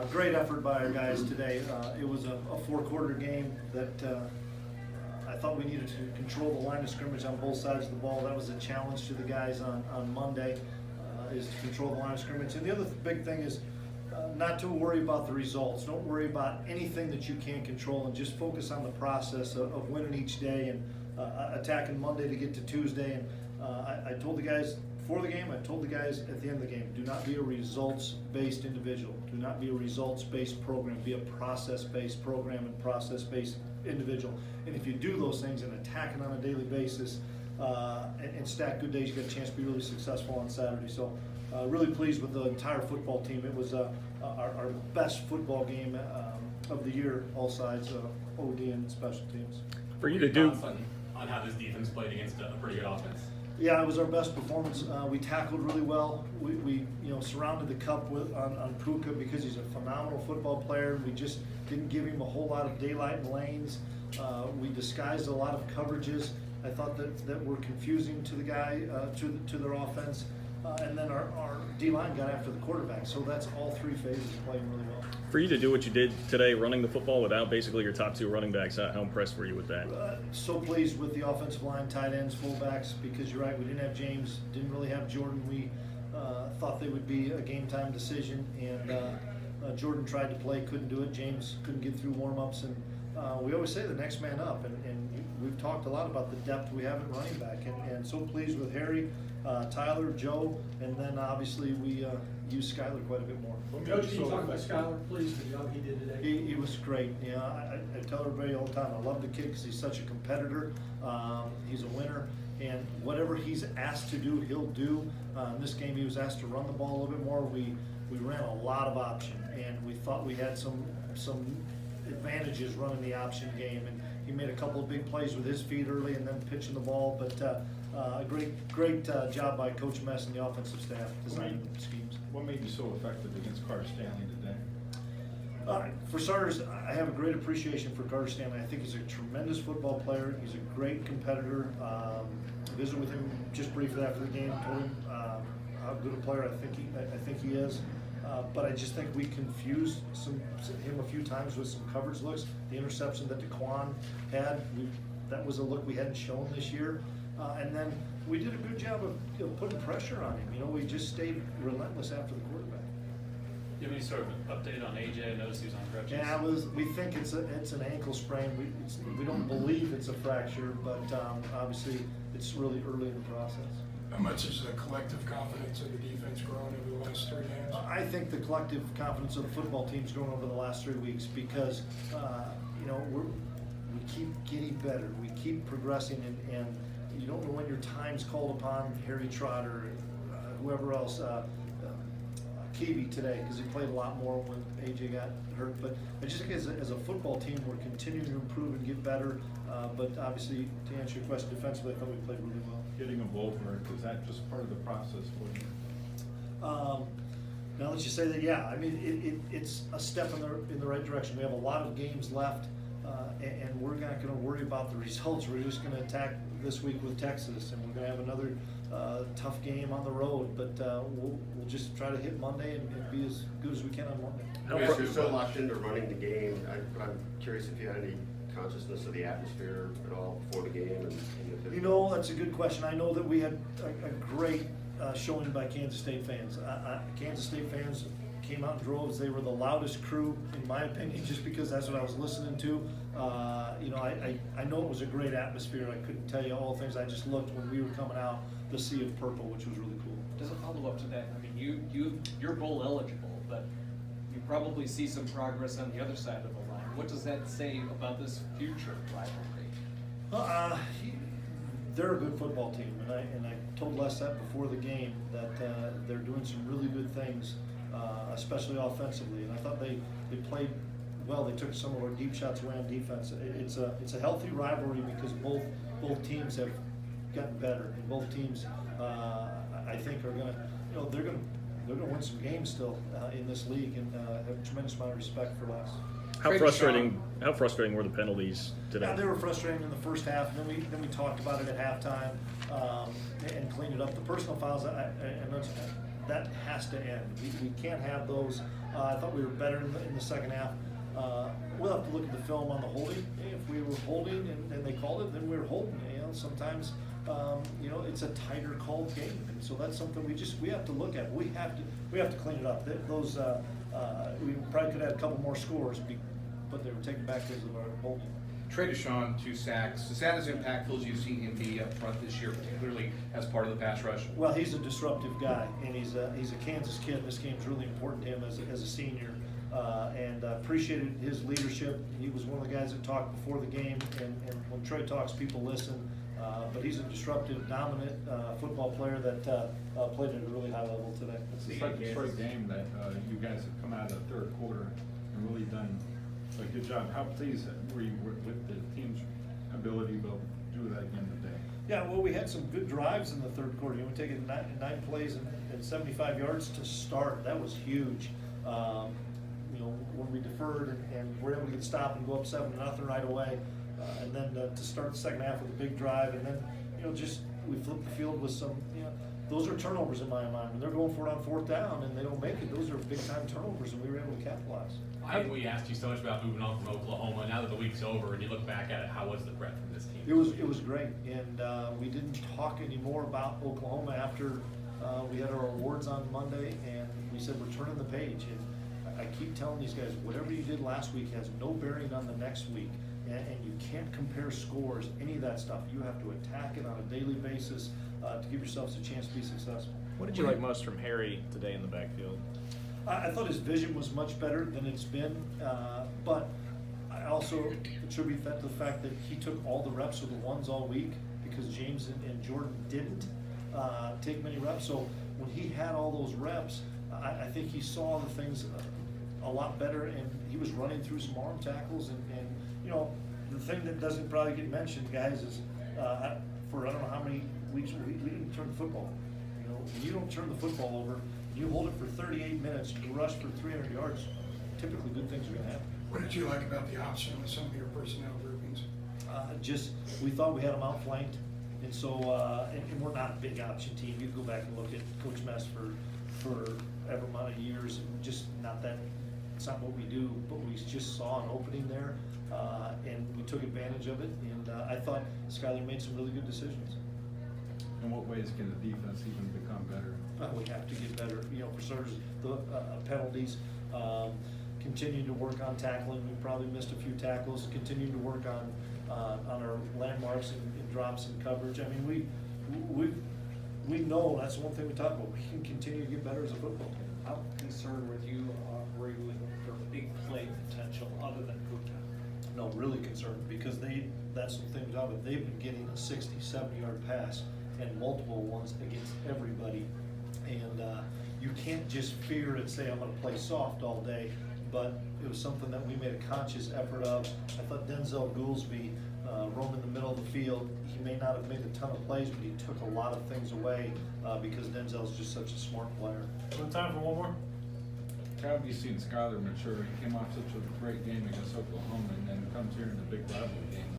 Great effort by our guys today. It was a four-quarter game that I thought we needed to control the line of scrimmage on both sides of the ball. That was a challenge to the guys on Monday, is to control the line of scrimmage. And the other big thing is not to worry about the results. Don't worry about anything that you can't control, and just focus on the process of winning each day and attacking Monday to get to Tuesday. And I told the guys before the game, I told the guys at the end of the game, do not be a results-based individual. Do not be a results-based program. Be a process-based program and process-based individual. And if you do those things and attack it on a daily basis and stack good days, you get a chance to be really successful on Saturday. So really pleased with the entire football team. It was our best football game of the year, all sides, OD and special teams. For you to do on how this defense played against a pretty good offense. Yeah, it was our best performance. We tackled really well. We surrounded the cup on Puka because he's a phenomenal football player. We just didn't give him a whole lot of daylight in lanes. We disguised a lot of coverages. I thought that were confusing to the guy, to their offense. And then our D-line got after the quarterback. So that's all three phases playing really well. For you to do what you did today, running the football without basically your top two running backs, how impressed were you with that? So pleased with the offensive line, tight ends, fullbacks, because you're right, we didn't have James, didn't really have Jordan. We thought they would be a game-time decision, and Jordan tried to play, couldn't do it. James couldn't get through warm-ups, and we always say the next man up, and we've talked a lot about the depth we have at running back, and so pleased with Harry, Tyler, Joe, and then obviously we use Skyler quite a bit more. Coach, can you talk about Skyler, please, the job he did today? He was great. You know, I tell everybody all the time, I love the kid because he's such a competitor. He's a winner, and whatever he's asked to do, he'll do. In this game, he was asked to run the ball a little bit more. We ran a lot of option, and we thought we had some advantages running the option game, and he made a couple of big plays with his feet early and then pitching the ball. But a great job by Coach Mess and the offensive staff designing the schemes. What made you so effective against Carter Stanley today? For starters, I have a great appreciation for Carter Stanley. I think he's a tremendous football player. He's a great competitor. I visited with him just briefly after the game, told him how good a player I think he is. But I just think we confused him a few times with some coverage looks. The interception that DeQuan had, that was a look we hadn't shown this year. And then we did a good job of putting pressure on him. You know, we just stayed relentless after the quarterback. Do you have any sort of update on AJ? I noticed he was on crutches. Yeah, we think it's an ankle sprain. We don't believe it's a fracture, but obviously it's really early in the process. How much is the collective confidence of the defense grown over the last 3 games? I think the collective confidence of the football team's grown over the last 3 weeks because we keep getting better. We keep progressing, and you don't know when your time's called upon. Harry Trotter, whoever else, Keevy today, because he played a lot more when AJ got hurt. But I just think as a football team, we're continuing to improve and get better. But obviously, to answer your question defensively, I thought we played really well. Getting them both hurt, is that just part of the process for you? Now that you say that, yeah, I mean it's a step in the right direction. We have a lot of games left, and we're not going to worry about the results. We're just going to attack this week with Texas, and we're going to have another tough game on the road. But we'll just try to hit Monday and be as good as we can on Monday. You're so locked into running the game. I'm curious if you had any consciousness of the atmosphere at all before the game. You know, that's a good question. I know that we had a great showing by Kansas State fans. Kansas State fans came out in droves. They were the loudest crew, in my opinion, just because that's what I was listening to. I know it was a great atmosphere. I couldn't tell you all the things. I just looked when we were coming out, the sea of purple, which was really cool. Does it follow up to that? I mean, you're bowl eligible, but you probably see some progress on the other side of the line. What does that say about this future rivalry? They're a good football team, and I told Les that before the game that they're doing some really good things, especially offensively. And I thought they played well. They took some of our deep shots away on defense. It's a healthy rivalry because both teams have gotten better, and both teams I think are they're gonna win some games still in this league, and have a tremendous amount of respect for Les. How frustrating were the penalties today? Yeah, they were frustrating in the first half. Then we talked about it at halftime and cleaned it up. The personal fouls, I mentioned, that has to end. We can't have those. I thought we were better in the second half. We'll have to look at the film on the holding. If we were holding and they called it, then we were holding. You know, sometimes it's a tighter called game, and so that's something we have to look at. We have to clean it up. We probably could have had a couple more scores, but they were taken back because of our holding. Trey Deshawn, 2 sacks. Is that as impactful as you've seen him be up front this year, particularly as part of the pass rush? Well, he's a disruptive guy, and he's a Kansas kid. This game's really important to him as a senior, and appreciated his leadership. He was one of the guys that talked before the game, and when Trey talks, people listen. But he's a disruptive, dominant football player that played at a really high level today. It's the second straight game that you guys have come out of the third quarter and really done a good job. How pleased were you with the team's ability to do that again today? Yeah, well, we had some good drives in the third quarter. You know, we take it nine plays and 75 yards to start. That was huge. When we deferred and were able to get stopped and go up 7-0 right away, and then to start the second half with a big drive, and then we flipped the field with some. Those are turnovers in my mind. When they're going for it on fourth down and they don't make it, those are big time turnovers, and we were able to capitalize. I think we asked you so much about moving on from Oklahoma. Now that the week's over and you look back at it, how was the prep from this team? It was great, and we didn't talk anymore about Oklahoma after we had our awards on Monday, and we said we're turning the page. And I keep telling these guys, whatever you did last week has no bearing on the next week, and you can't compare scores, any of that stuff. You have to attack it on a daily basis to give yourselves a chance to be successful. What did you like most from Harry today in the backfield? I thought his vision was much better than it's been, but I also attribute that to the fact that he took all the reps with the ones all week because James and Jordan didn't take many reps. So when he had all those reps, I think he saw the things a lot better, and he was running through some arm tackles. And the thing that doesn't probably get mentioned, guys, is for I don't know how many weeks we didn't turn the football. When you don't turn the football over, you hold it for 38 minutes, you rush for 300 yards, typically good things are going to happen. What did you like about the option with some of your personnel groupings? We thought we had them outflanked, and so and we're not a big option team. You can go back and look at Coach Mess for every amount of years, and just not that. It's not what we do, but we just saw an opening there, and we took advantage of it. And I thought Skyler made some really good decisions. In what ways can the defense even become better? We have to get better, for starters, the penalties, continue to work on tackling. We probably missed a few tackles, continue to work on our landmarks and drops and coverage. I mean, we know, that's the one thing we talk about, we can continue to get better as a football team. How concerned were you with their big play potential other than Kuta? No, really concerned, because that's the thing about it, they've been getting a 60, 70-yard pass and multiple ones against everybody. And you can't just fear and say, I'm going to play soft all day, but it was something that we made a conscious effort of. I thought Denzel Goolsby roaming the middle of the field, he may not have made a ton of plays, but he took a lot of things away because Denzel's just such a smart player. Time for one more? How have you seen Skyler mature? He came off such a great game against Oklahoma and then comes here in the big rivalry game.